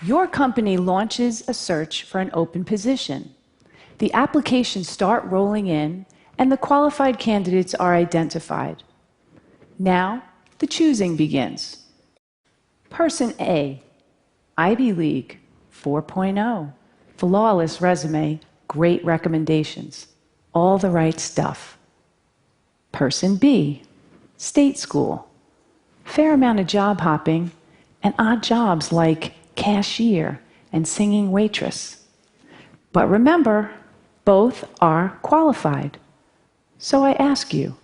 Your company launches a search for an open position. The applications start rolling in, and the qualified candidates are identified. Now, the choosing begins. Person A, Ivy League, 4.0, flawless resume, great recommendations, all the right stuff. Person B, state school, fair amount of job hopping, and odd jobs like cashier and singing waitress. But remember, both are qualified. So I ask you,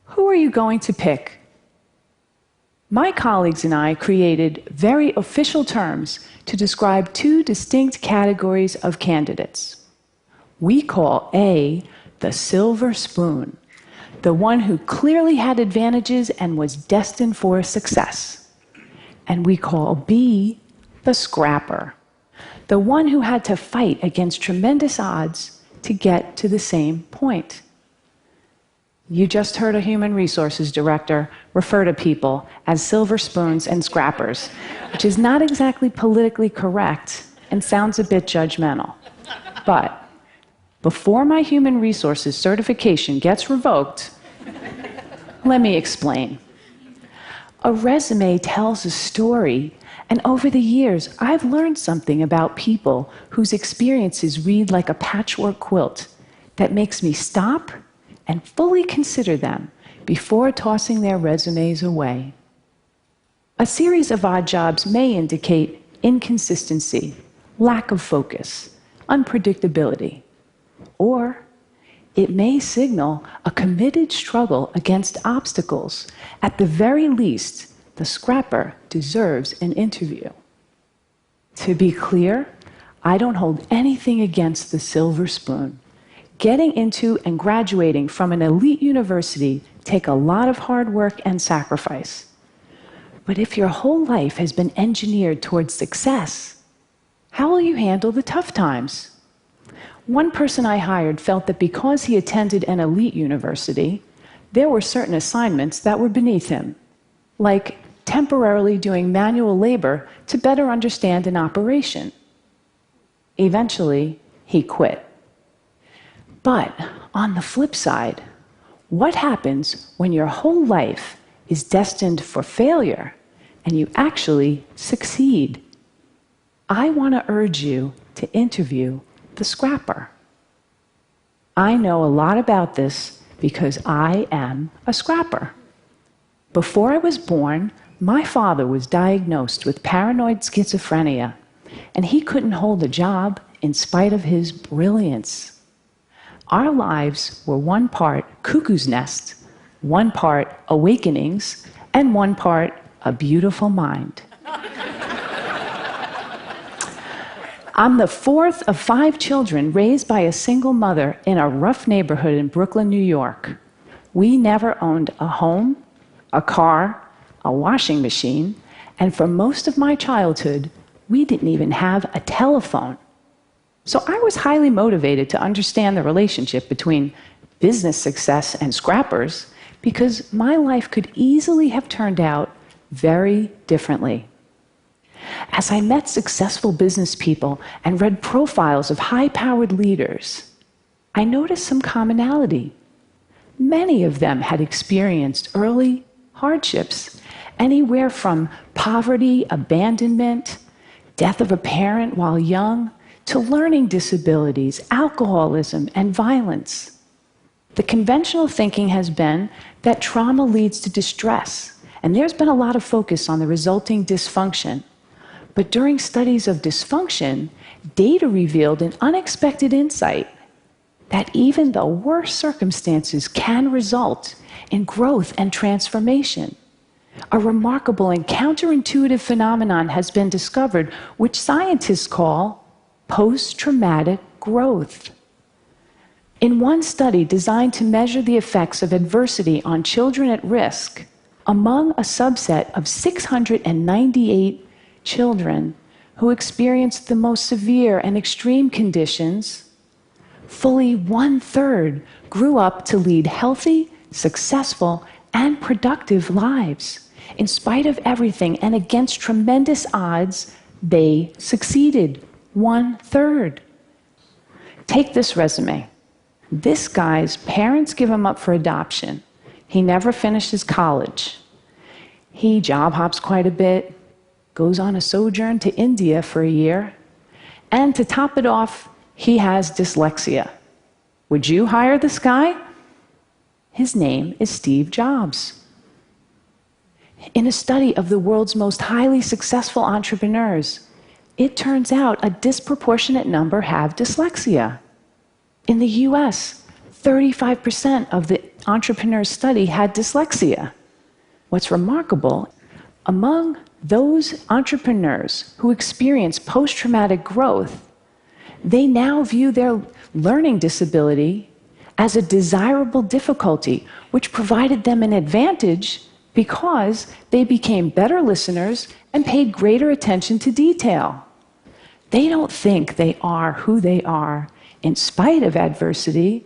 who are you going to pick? My colleagues and I created very official terms to describe two distinct categories of candidates. We call A the silver spoon, the one who clearly had advantages and was destined for success. And we call B the scrapper, the one who had to fight against tremendous odds to get to the same point. You just heard a human resources director refer to people as silver spoons and scrappers, which is not exactly politically correct and sounds a bit judgmental. But before my human resources certification gets revoked, let me explain. A resume tells a story, and over the years, I've learned something about people whose experiences read like a patchwork quilt that makes me stop and fully consider them before tossing their resumes away. A series of odd jobs may indicate inconsistency, lack of focus, unpredictability, or it may signal a committed struggle against obstacles. At the very least, the scrapper deserves an interview. To be clear, I don't hold anything against the silver spoon. Getting into and graduating from an elite university take a lot of hard work and sacrifice. But if your whole life has been engineered towards success, how will you handle the tough times? One person I hired felt that because he attended an elite university, there were certain assignments that were beneath him, like temporarily doing manual labor to better understand an operation. Eventually, he quit. But on the flip side, what happens when your whole life is destined for failure and you actually succeed? I want to urge you to interview the scrapper. I know a lot about this because I am a scrapper. Before I was born, my father was diagnosed with paranoid schizophrenia, and he couldn't hold a job in spite of his brilliance. Our lives were one part cuckoo's nest, one part awakenings, and one part a beautiful mind. I'm the fourth of 5 children raised by a single mother in a rough neighborhood in Brooklyn, New York. We never owned a home, a car, a washing machine, and for most of my childhood, we didn't even have a telephone. So I was highly motivated to understand the relationship between business success and scrappers because my life could easily have turned out very differently. As I met successful business people and read profiles of high-powered leaders, I noticed some commonality. Many of them had experienced early hardships, anywhere from poverty, abandonment, death of a parent while young, to learning disabilities, alcoholism, and violence. The conventional thinking has been that trauma leads to distress, and there's been a lot of focus on the resulting dysfunction. But during studies of dysfunction, data revealed an unexpected insight that even the worst circumstances can result in growth and transformation. A remarkable and counterintuitive phenomenon has been discovered, which scientists call post-traumatic growth. In one study designed to measure the effects of adversity on children at risk, among a subset of 698 children who experienced the most severe and extreme conditions, fully 1/3 grew up to lead healthy, successful, and productive lives. In spite of everything and against tremendous odds, They succeeded. 1/3. Take this resume. This guy's parents give him up for adoption. He never finishes college. He job hops quite a bit, goes on a sojourn to India for a year, and to top it off, he has dyslexia. Would you hire this guy? His name is Steve Jobs. In a study of the world's most highly successful entrepreneurs, it turns out a disproportionate number have dyslexia. In the US, 35% of the entrepreneurs studied had dyslexia. What's remarkable, among those entrepreneurs who experience post-traumatic growth, they now view their learning disability as a desirable difficulty, which provided them an advantage because they became better listeners and paid greater attention to detail. They don't think they are who they are in spite of adversity.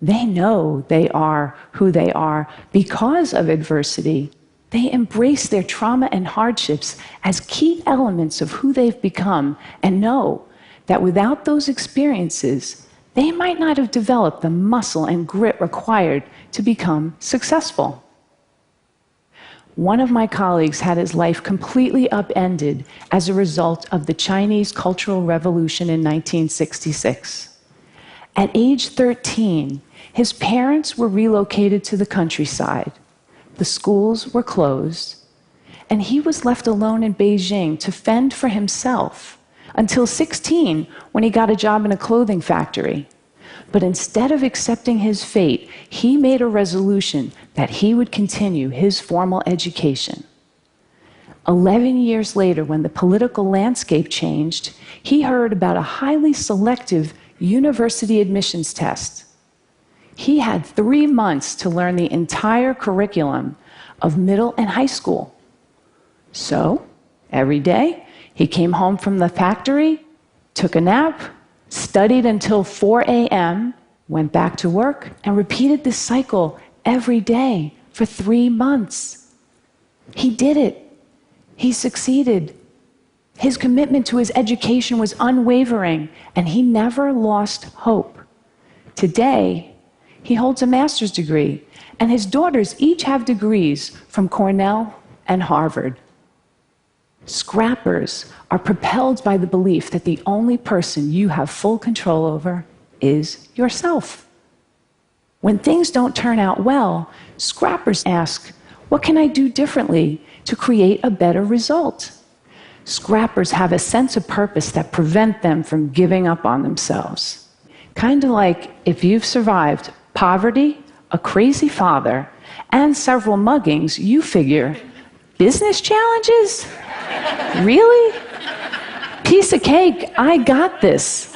They know they are who they are because of adversity. They embrace their trauma and hardships as key elements of who they've become and know that without those experiences, they might not have developed the muscle and grit required to become successful. One of my colleagues had his life completely upended as a result of the Chinese Cultural Revolution in 1966. At age 13, his parents were relocated to the countryside. The schools were closed, and he was left alone in Beijing to fend for himself until 16, when he got a job in a clothing factory. But instead of accepting his fate, he made a resolution that he would continue his formal education. 11 years later, when the political landscape changed, he heard about a highly selective university admissions test. He had 3 months to learn the entire curriculum of middle and high school. So, every day, he came home from the factory, took a nap, studied until 4 a.m., went back to work, and repeated this cycle every day for 3 months. He did it. He succeeded. His commitment to his education was unwavering, and he never lost hope. Today, he holds a master's degree, and his daughters each have degrees from Cornell and Harvard. Scrappers are propelled by the belief that the only person you have full control over is yourself. When things don't turn out well, scrappers ask, what can I do differently to create a better result? Scrappers have a sense of purpose that prevent them from giving up on themselves. Kind of like if you've survived poverty, a crazy father, and several muggings, you figure, business challenges? Really? Piece of cake, I got this.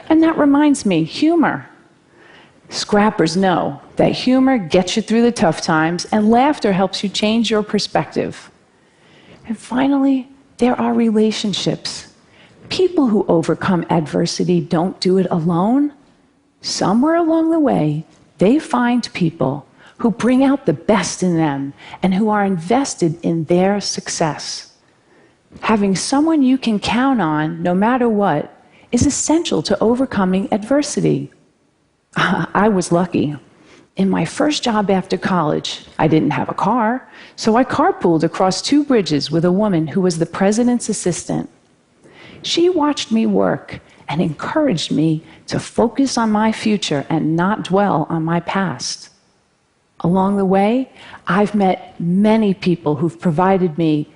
And that reminds me, humor. Scrappers know that humor gets you through the tough times, and laughter helps you change your perspective. And finally, there are relationships. People who overcome adversity don't do it alone. Somewhere along the way, they find people who bring out the best in them and who are invested in their success. Having someone you can count on, no matter what, is essential to overcoming adversity. I was lucky. In my first job after college, I didn't have a car, so I carpooled across 2 bridges with a woman who was the president's assistant. She watched me work and encouraged me to focus on my future and not dwell on my past. Along the way, I've met many people who've provided me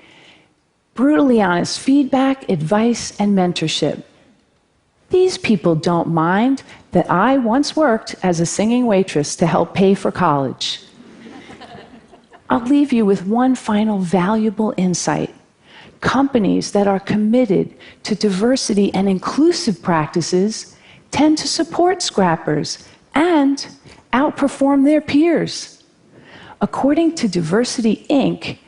brutally honest feedback, advice, and mentorship. These people don't mind that I once worked as a singing waitress to help pay for college. I'll leave you with one final valuable insight. Companies that are committed to diversity and inclusive practices tend to support scrappers and outperform their peers. According to Diversity Inc.,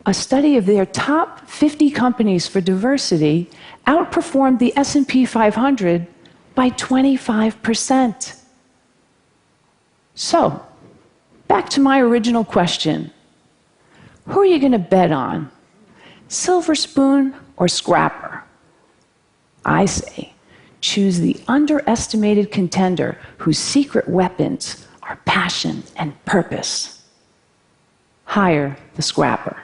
a study of their top 50 companies for diversity outperformed the S&P 500 by 25%. So, back to my original question. Who are you going to bet on? silver spoon or scrapper? I say, choose the underestimated contender whose secret weapons are passion and purpose. Hire the scrapper.